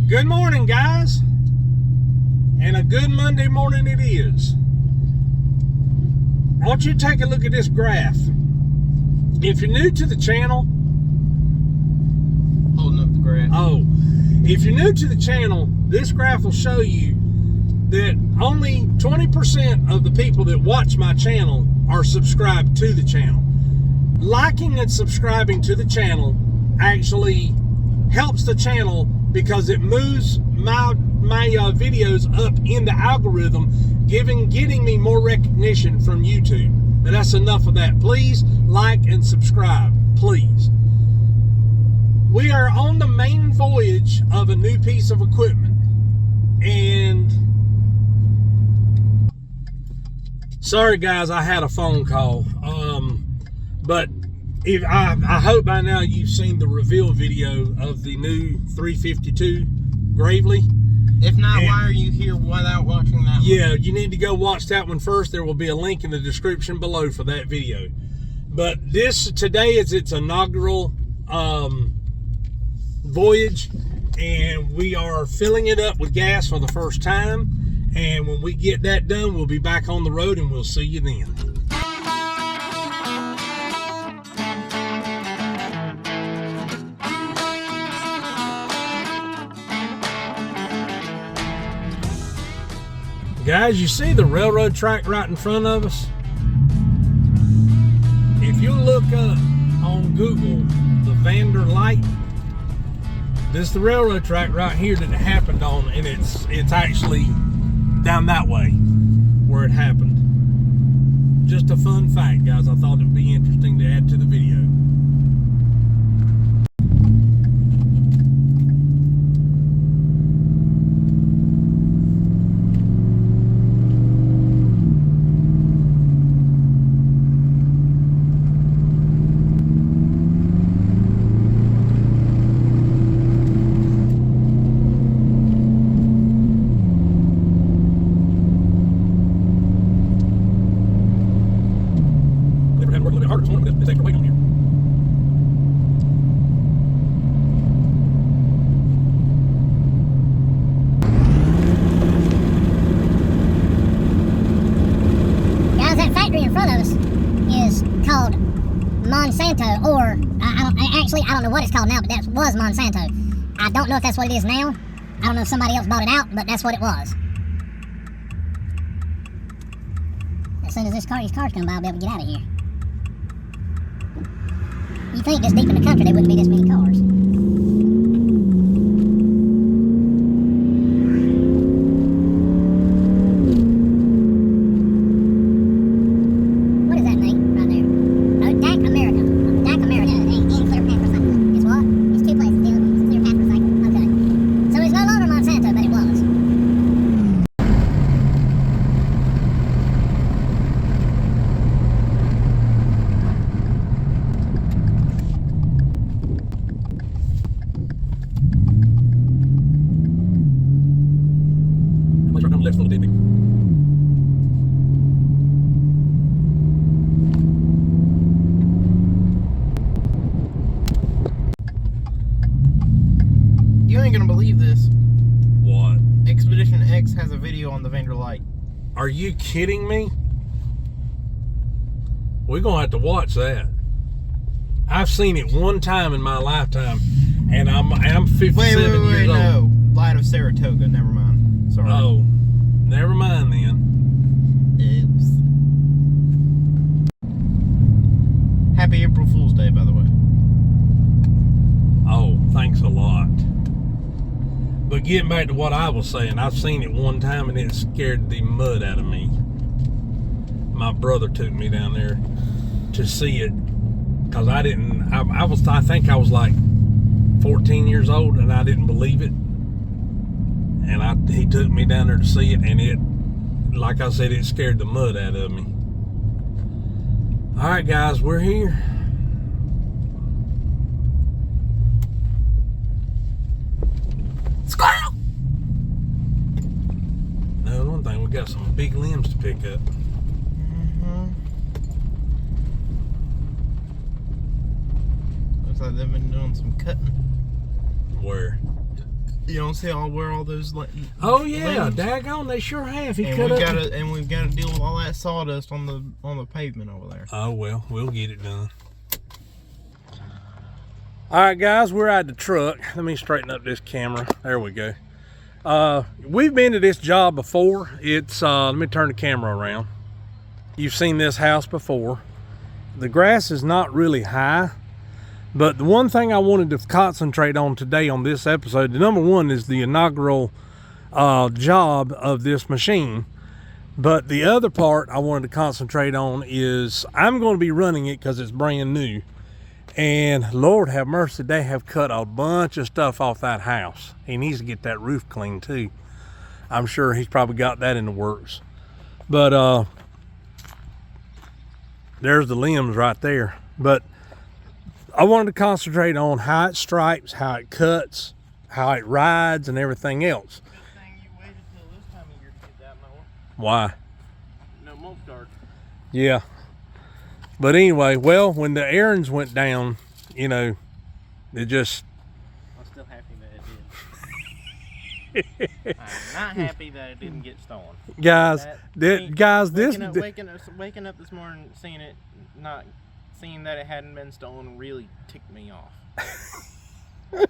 Good morning, guys, and a good Monday morning it is. I want you to take a look at this graph. If you're new to the channel, holding up the graph. If you're new to the channel, this graph will show you that only 20% of the people that watch my channel are subscribed to the channel. Liking and subscribing to the channel actually helps the channel because it moves my videos up in the algorithm, getting me more recognition from YouTube. But that's enough of that. Please like and subscribe, please. We are on the main voyage of a new piece of equipment, and sorry guys, I had a phone call, but I hope by now you've seen the reveal video of the new 352 Gravely. If not, why are you here without watching that one? Yeah, you need to go watch that one first. There will be a link in the description below for that video. But today is its inaugural voyage, and we are filling it up with gas for the first time. And when we get that done, we'll be back on the road, and we'll see you then. Guys, you see the railroad track right in front of us? If you look up on Google the Vander Light, this is the railroad track right here that it happened on, and it's actually down that way where it happened. Just a fun fact, guys. I thought it would be interesting to add to the video. Monsanto, or I don't know what it's called now, but that was Monsanto. I don't know if that's what it is now. I don't know if somebody else bought it out, but that's what it was. As soon as these cars come by, I'll be able to get out of here. You think this deep in the country there wouldn't be this many cars? You ain't gonna believe this. What? Expedition X has a video on the Vander Light. Are you kidding me? We're gonna have to watch that. I've seen it one time in my lifetime, and I'm 57 years old. No. Light of Saratoga, never mind. Sorry. Oh, never mind then. Oops. Happy April Fool's Day, by the way. Oh, thanks a lot. But getting back to what I was saying, I've seen it one time and it scared the mud out of me. My brother took me down there to see it because I think I was like 14 years old and I didn't believe it. And he took me down there to see it, and it, like I said, it scared the mud out of me. All right, guys, we're here. Squirrel! No, one thing, we got some big limbs to pick up. Looks like they've been doing some cutting. Where? You don't see where all those. Oh yeah, limbs? daggone, they sure have. He And cut we've up. got to deal with all that sawdust on the pavement over there. Oh well, we'll get it done. All right, guys, we're at the truck. Let me straighten up this camera. There we go. We've been to this job before. It's let me turn the camera around. You've seen this house before. The grass is not really high, but the one thing I wanted to concentrate on today on this episode, the number one is the inaugural job of this machine. But the other part I wanted to concentrate on is I'm going to be running it because it's brand new. And Lord have mercy, they have cut a bunch of stuff off that house. He needs to get that roof clean too. I'm sure he's probably got that in the works. But there's the limbs right there. But I wanted to concentrate on how it stripes, how it cuts, how it rides, and everything else. Good thing you waited till this time of year to get that mower. Why? No mow guard. Yeah. But anyway, well, when the errands went down, you know, it just... I'm still happy that it did. I'm not happy that it didn't get stolen. Guys, Waking up this morning, seeing that it hadn't been stolen really ticked me off. I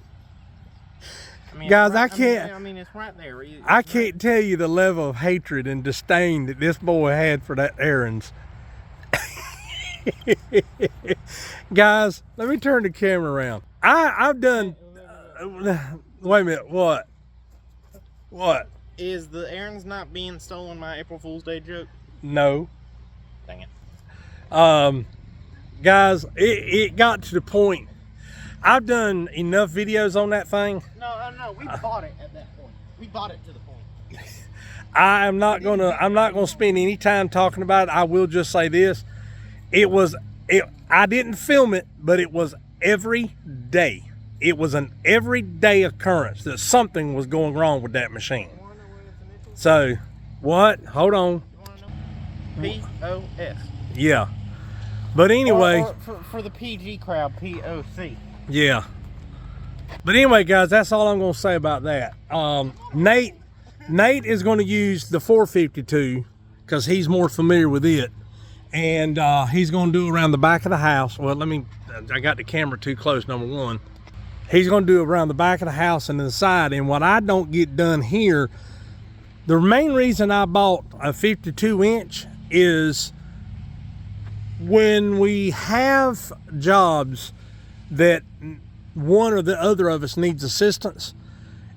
mean, guys, it's right there. I can't tell you the level of hatred and disdain that this boy had for that errands. Guys, let me turn the camera around. I've done wait a minute, what is the errands not being stolen my April Fool's Day joke? No. Dang it. Guys, it got to the point. I've done enough videos on that thing. No, we bought it at that point. We bought it to the point. I'm not gonna spend any time talking about it. I will just say this. I didn't film it, but it was every day. It was an everyday occurrence that something was going wrong with that machine. So, what? Hold on. POS. Yeah. But anyway. Or for the PG crowd, POC. Yeah. But anyway, guys, that's all I'm going to say about that. Nate is going to use the 452 because he's more familiar with it. And he's going to do around the back of the house. Well, I got the camera too close, number one. He's going to do around the back of the house and the side. And what I don't get done here, the main reason I bought a 52 inch is when we have jobs that one or the other of us needs assistance,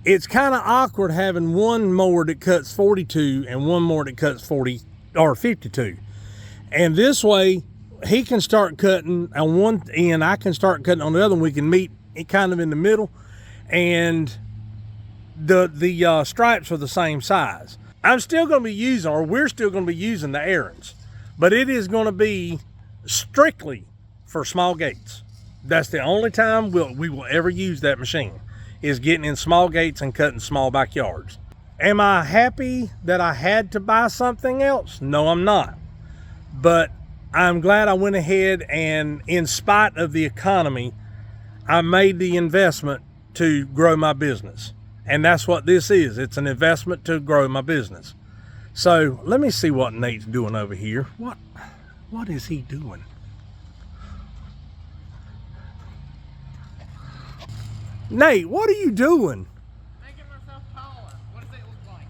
it's kind of awkward having one mower that cuts 42 and one mower that cuts 40 or 52. And this way, he can start cutting on one end, I can start cutting on the other, and we can meet kind of in the middle. And the stripes are the same size. I'm still going to be using, or we're still going to be using the errands, but it is going to be strictly for small gates. That's the only time we will ever use that machine, is getting in small gates and cutting small backyards. Am I happy that I had to buy something else? No, I'm not. But I'm glad I went ahead and, in spite of the economy, I made the investment to grow my business. And that's what this is. It's an investment to grow my business. So let me see what Nate's doing over here. What is he doing? Nate, what are you doing? Making myself taller. What does it look like?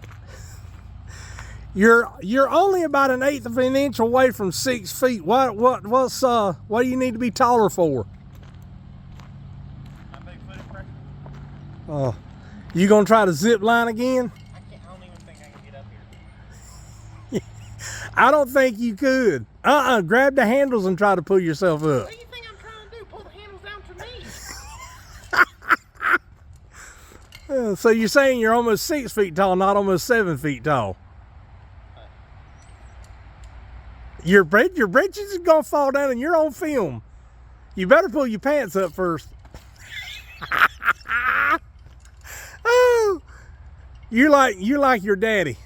You're only about 1/8 of an inch away from 6 feet. What do you need to be taller for? My big foot impression. You gonna try to zip line again? I don't even think I can get up here. I don't think you could. Grab the handles and try to pull yourself up. What do you think I'm trying to do? Pull the handles down to me. So you're saying you're almost 6 feet tall, not almost 7 feet tall. Your britches is gonna fall down and you're on film. You better pull your pants up first. Oh, you're like your daddy.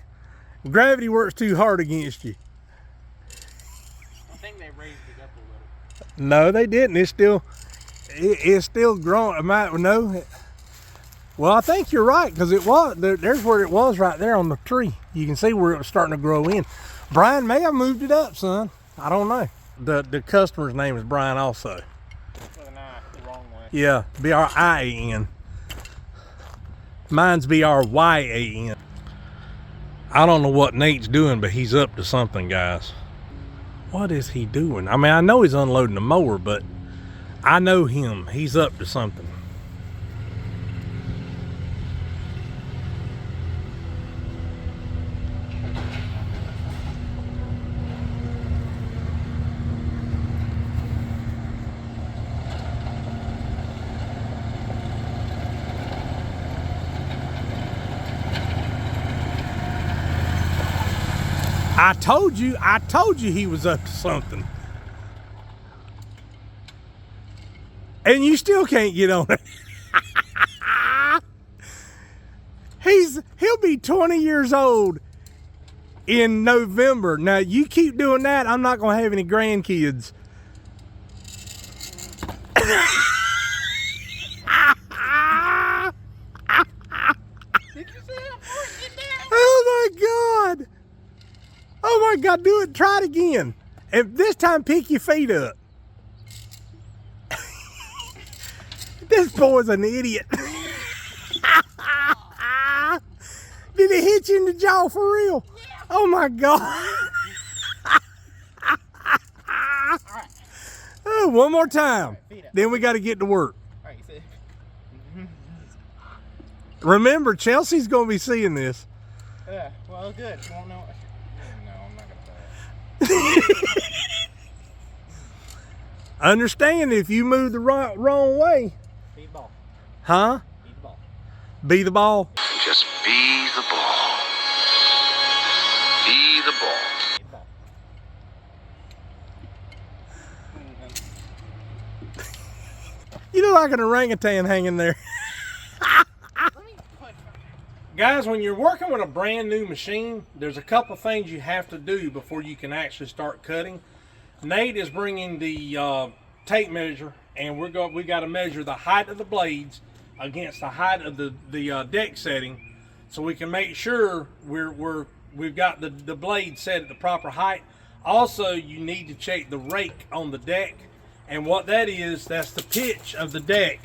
Gravity works too hard against you. I think they raised it up a little. No, they didn't. It's still growing. No. Well, I think you're right, because it was, there's where it was right there on the tree. You can see where it was starting to grow in. Brian may have moved it up, son. I don't know. The customer's name is Brian also. With an I, the wrong way. Yeah, B-R-I-A-N. Mine's B-R-Y-A-N. I don't know what Nate's doing, but he's up to something, guys. What is he doing? I mean, I know he's unloading the mower, but I know him. He's up to something. I told you he was up to something. And you still can't get on it. He'll be 20 years old in November. Now you keep doing that, I'm not gonna have any grandkids. Did you see how far it get down? Oh my God. Oh my God, do it, try it again. And this time pick your feet up. This boy's an idiot. Did it hit you in the jaw for real? Yeah. Oh my God. All right. Oh, one more time. Feet up. Then we got to get to work. All right, see. Remember, Chelsea's going to be seeing this. Yeah, well, good. Won't know. No, I'm not gonna say it. Understand, if you move the wrong way. Be the ball. Huh? Be the ball. Be the ball. Just be the ball. Be the ball. Be the ball. You look like an orangutan hanging there. Let me put. Guys, when you're working with a brand new machine, there's a couple things you have to do before you can actually start cutting. Nate is bringing the tape measure, and we got to measure the height of the blades against the height of the deck setting, so we can make sure we've got the blade set at the proper height. Also, you need to check the rake on the deck, and what that is, that's the pitch of the deck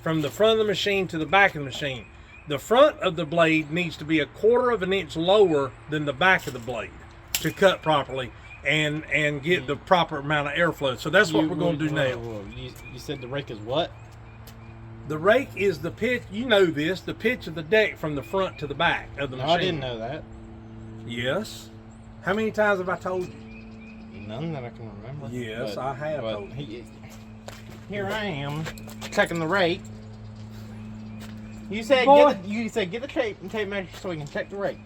from the front of the machine to the back of the machine. The front of the blade needs to be 1/4 of an inch lower than the back of the blade to cut properly and get the proper amount of airflow. So that's what we're going to do now. You said the rake is what? The rake is the pitch, you know this, the pitch of the deck from the front to the back of the No, machine. I didn't know that. Yes. How many times have I told you? None that I can remember. Yes, I have but told you. Here I am, checking the rake. You said Boy. get the tape measure so we can check the rake.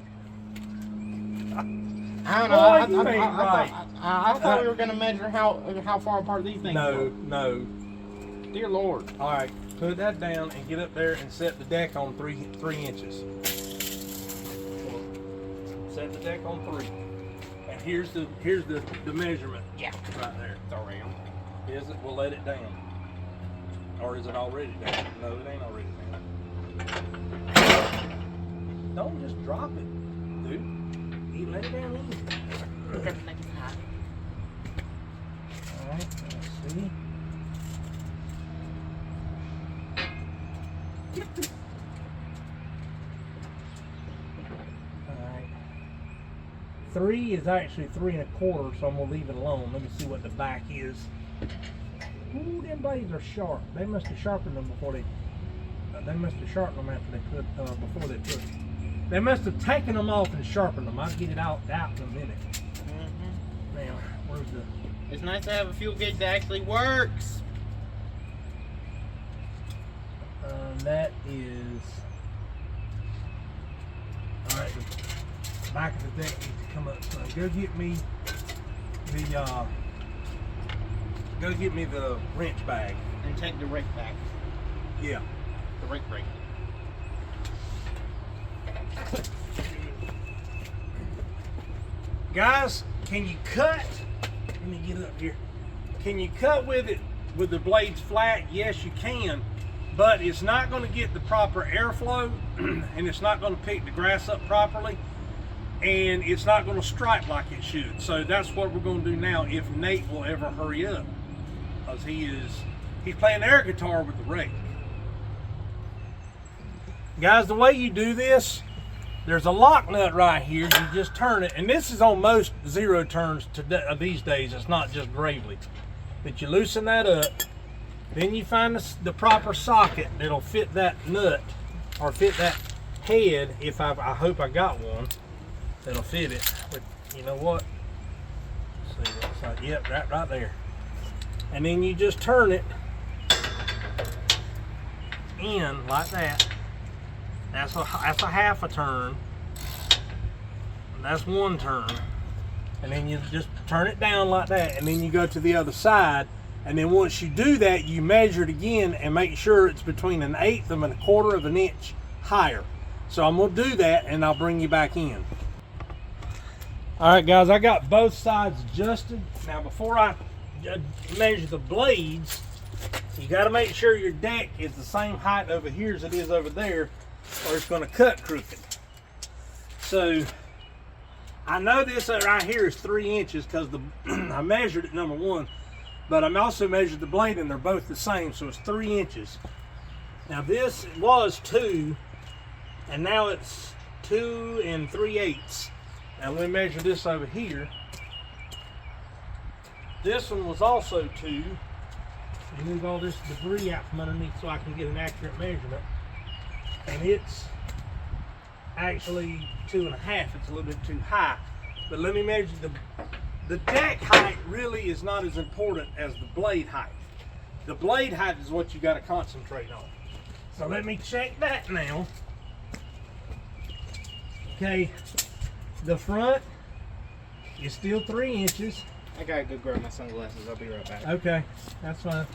I don't Boy, you know. ain't right. I thought we were gonna measure how far apart these things were. No. Dear Lord. All right, put that down and get up there and set the deck on 3 inches. Set the deck on 3. And here's the measurement. Yeah. Right there. It's around. Is it? We'll let it down. Or is it already down? No, it ain't already down. Don't just drop it, dude. You let it down easy. Alright, let's see. Alright. 3 is actually 3 1/4, so I'm gonna leave it alone. Let me see what the back is. Ooh, them blades are sharp. They must have sharpened them before they must have sharpened them after they put before they put. They must have taken them off and sharpened them. I'll get it out in a minute. Now, where's the? It's nice to have a fuel gauge that actually works. That is. All right, the back of the deck needs to come up. So go get me the wrench bag. And take the rake back. Yeah. The rake brake. Guys, can you cut? Let me get up here. Can you cut with it with the blades flat? Yes, you can. but it's not going to get the proper airflow and it's not going to pick the grass up properly, and it's not going to stripe like it should. So that's what we're going to do now if Nate will ever hurry up, because he's playing air guitar with the rake. Guys, the way you do this, there's a lock nut right here. You just turn it, and this is on most zero turns today, these days. It's not just Gravely. But you loosen that up, then you find the proper socket that'll fit that nut, or fit that head, if I hope I got one that'll fit it. But you know what? Let's see what side. Yep, right there. And then you just turn it in like that. That's a half a turn. That's one turn. And then you just turn it down like that, and then you go to the other side. And then once you do that, you measure it again and make sure it's between 1/8 and 1/4 of an inch higher. So I'm gonna do that, and I'll bring you back in. All right, guys, I got both sides adjusted. Now, before I measure the blades, you got to make sure your deck is the same height over here as it is over there, or it's going to cut crooked. So I know this right here is 3 inches because I measured it, number one, but I'm also measured the blade, and they're both the same, so it's 3 inches. Now this was 2, and now it's 2 3/8. Now let me measure this over here. This one was also 2. Move all this debris out from underneath so I can get an accurate measurement. And it's actually 2.5. It's a little bit too high. But let me measure the deck height. Really is not as important as the blade height. The blade height is what you got to concentrate on. So let me check that now. Okay, the front is still 3 inches. I gotta go grab my sunglasses. I'll be right back. Okay, that's fine.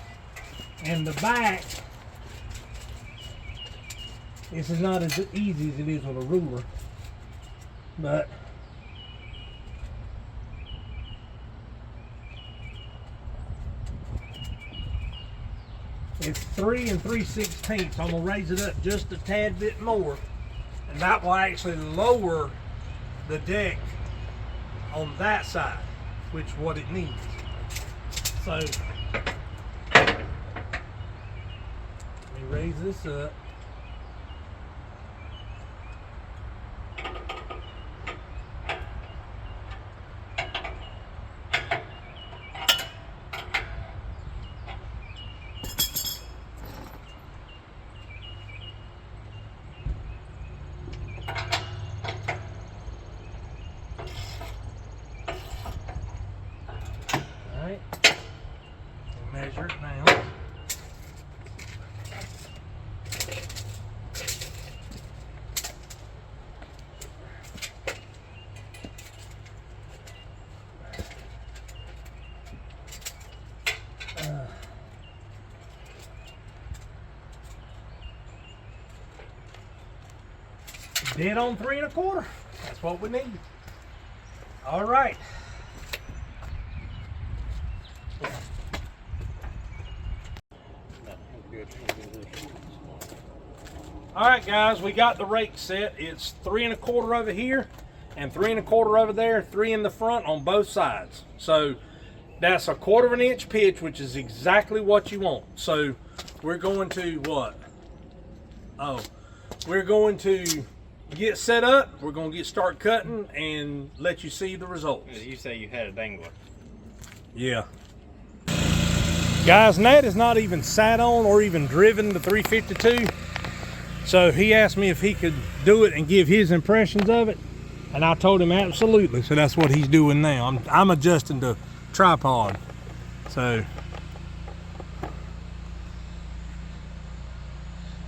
And the back, this is not as easy as it is with a ruler, but it's 3 3/16. I'm gonna raise it up just a tad bit more, and that will actually lower the deck on that side, which is what it needs. So let me raise this up. Measure it now. Dead on 3 1/4. That's what we need. All right. All right, guys, we got the rake set. It's 3 1/4 over here and 3 1/4 over there, 3 in the front on both sides. So that's a 1/4 inch pitch, which is exactly what you want. So we're going to what? Oh, we're going to get set up. We're going to start cutting and let you see the results. You say you had a dangler. Yeah. Guys, Nat has not even sat on or even driven the 352. So he asked me if he could do it and give his impressions of it, and I told him absolutely. So that's what he's doing now. I'm adjusting the tripod. So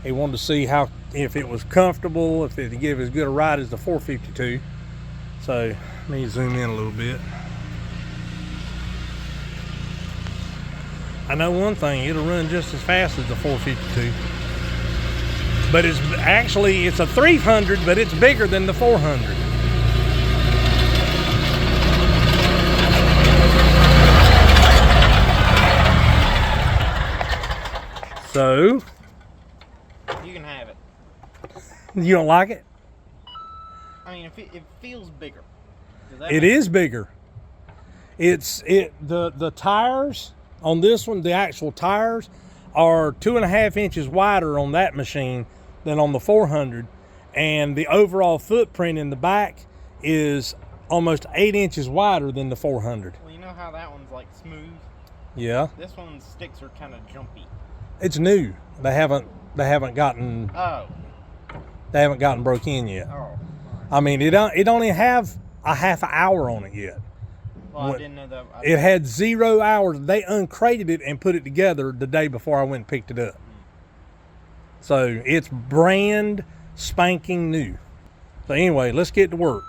he wanted to see if it was comfortable, if it would give as good a ride as the 452. So let me zoom in a little bit. I know one thing, it'll run just as fast as the 452. But it's a 300, but it's bigger than the 400. So You don't like it? I mean, it feels bigger. It is bigger. The tires on this one, the actual tires, are 2.5 inches wider on that machine than on the 400, and the overall footprint in the back is almost 8 inches wider than the 400. Well, you know how that one's like smooth? Yeah. This one's sticks are kind of jumpy. It's new. They haven't gotten Oh. They haven't gotten broke in yet. Oh. I mean, it only have a half an hour on it yet. Well, I didn't know that. It had 0 hours. They uncrated it and put it together the day before I went and picked it up. So it's brand spanking new. So anyway, let's get to work.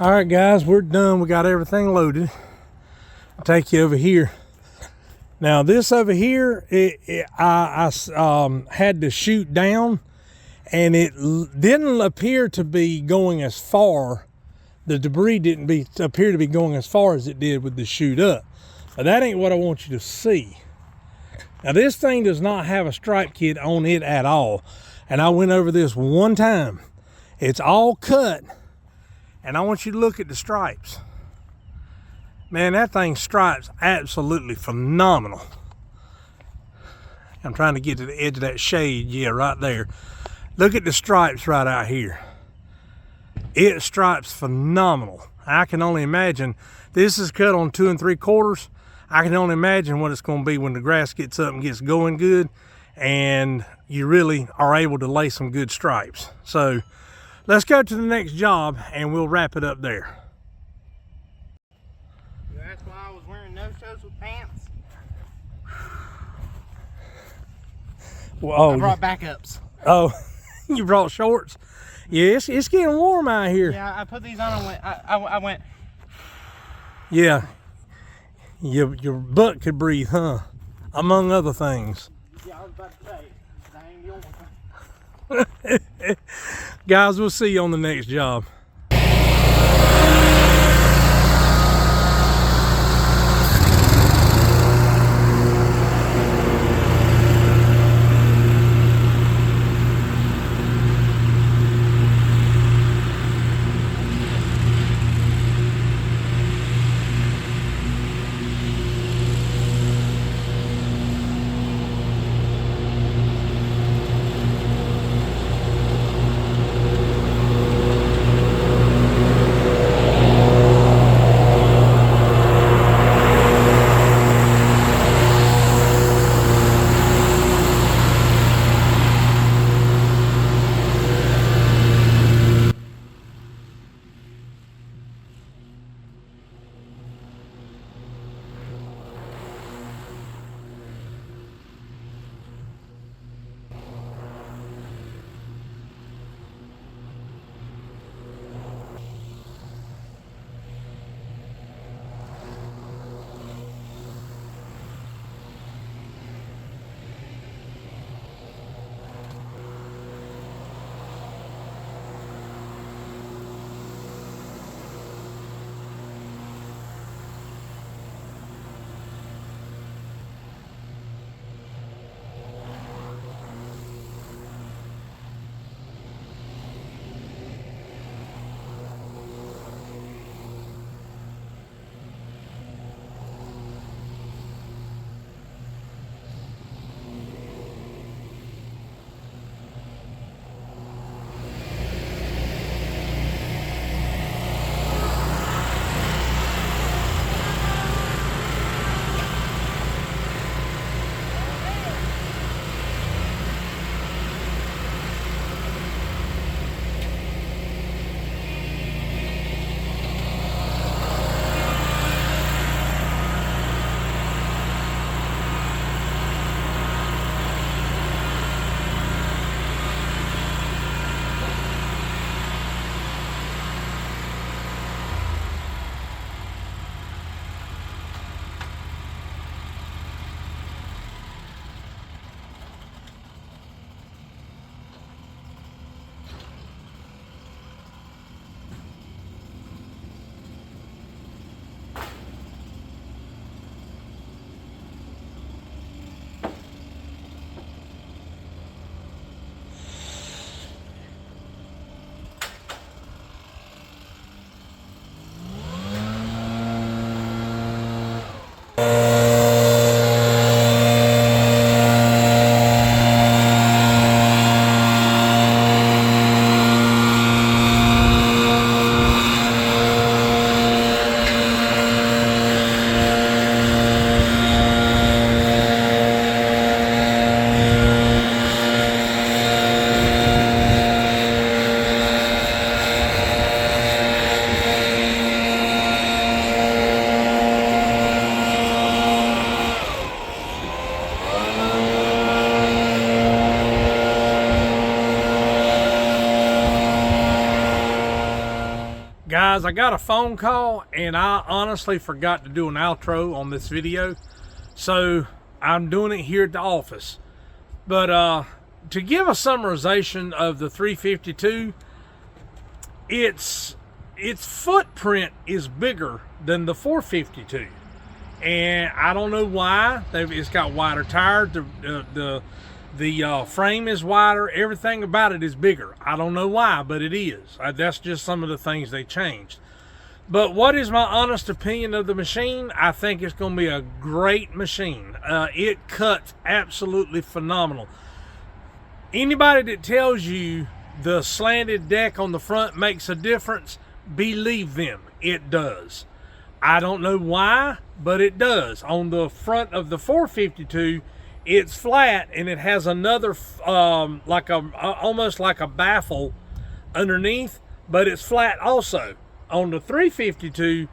All right, guys, we're done. We got everything loaded. I'll take you over here. Now, this over here, I had to shoot down, and it didn't appear to be going as far. The debris didn't appear to be going as far as it did with the shoot up. But that ain't what I want you to see. Now, this thing does not have a stripe kit on it at all. And I went over this one time. It's all cut. And I want you to look at the stripes. Man, that thing stripes absolutely phenomenal. I'm trying to get to the edge of that shade. Yeah, right there. Look at the stripes right out here. It stripes phenomenal. I can only imagine. This is cut on 2 3/4. I can only imagine what it's going to be when the grass gets up and gets going good, and you really are able to lay some good stripes. So let's go to the next job and we'll wrap it up there. That's why I was wearing no-shows with pants. Whoa. I brought backups. Oh, you brought shorts? Yes, it's getting warm out here. Yeah, I put these on and went, I went. Yeah, your butt could breathe, huh? Among other things. Yeah, I was about to say, that ain't the only thing. Guys, we'll see you on the next job. Guys, I got a phone call and I honestly forgot to do an outro on this video, so I'm doing it here at the office. But to give a summarization of the 352, its footprint is bigger than the 452, and I don't know why. It's got wider tires, the frame is wider, everything about it is bigger. I don't know why, but it is. That's just some of the things they changed. But what is my honest opinion of the machine? I think it's going to be a great machine. It cuts absolutely phenomenal. Anybody that tells you the slanted deck on the front makes a difference, believe them, it does. I don't know why, but it does. On the front of the 452, it's flat and it has another almost like a baffle underneath, but it's flat also. On the 352,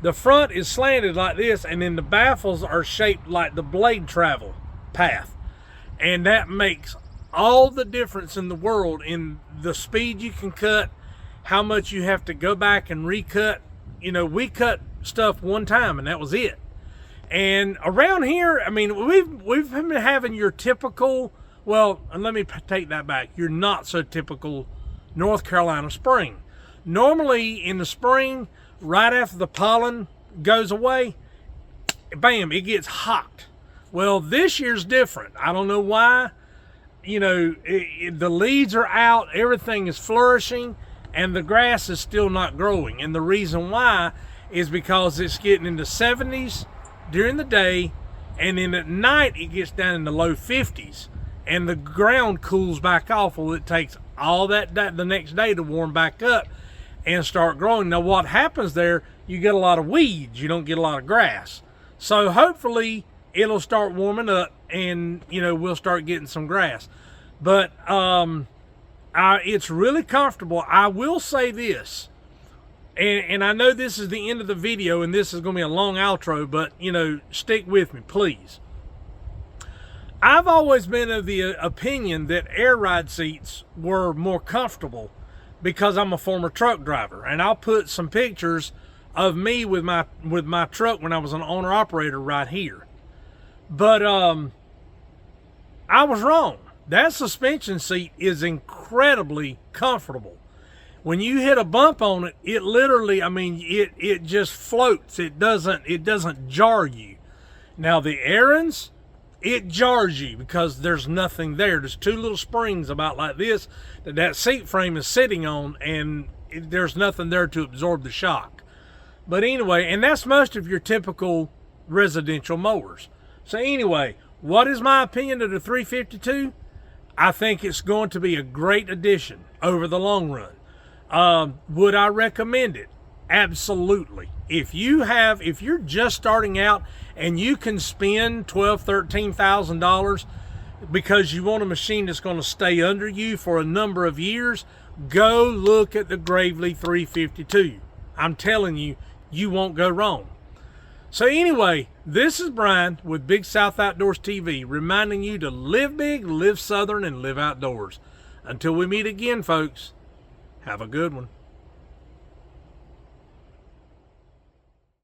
the front is slanted like this, and then the baffles are shaped like the blade travel path, and that makes all the difference in the world in the speed you can cut, how much you have to go back and recut. You know, we cut stuff one time and that was it. And around here, I mean, we've been having your typical, well, let me take that back, your not so typical North Carolina spring. Normally in the spring, right after the pollen goes away, bam, it gets hot. Well, this year's different. I don't know why. You know, the leaves are out, everything is flourishing, and the grass is still not growing. And the reason why is because it's getting in the 70s during the day, and then at night it gets down in the low 50s, and the ground cools back off. Well, it takes all that the next day to warm back up and start growing. Now what happens there, you get a lot of weeds, you don't get a lot of grass. So hopefully it'll start warming up and, you know, we'll start getting some grass. But it's really comfortable. I will say this, and I know this is the end of the video and this is going to be a long outro, but, you know, stick with me, please. I've always been of the opinion that air ride seats were more comfortable because I'm a former truck driver, and I'll put some pictures of me with my truck when I was an owner operator right here. But I was wrong. That suspension seat is incredibly comfortable. When you hit a bump on it, it literally, I mean, it just floats. It doesn't jar you. Now the Aaron's, it jars you because there's nothing there. There's two little springs about like this that seat frame is sitting on, and there's nothing there to absorb the shock. But anyway, and that's most of your typical residential mowers. So anyway, what is my opinion of the 352? I think it's going to be a great addition over the long run. Would I recommend it? Absolutely. If you're just starting out and you can spend $12,000, $13,000 because you want a machine that's going to stay under you for a number of years, go look at the Gravely 352. I'm telling you, you won't go wrong. So anyway, this is Brian with Big South Outdoors TV, reminding you to live big, live southern, and live outdoors. Until we meet again, folks, have a good one.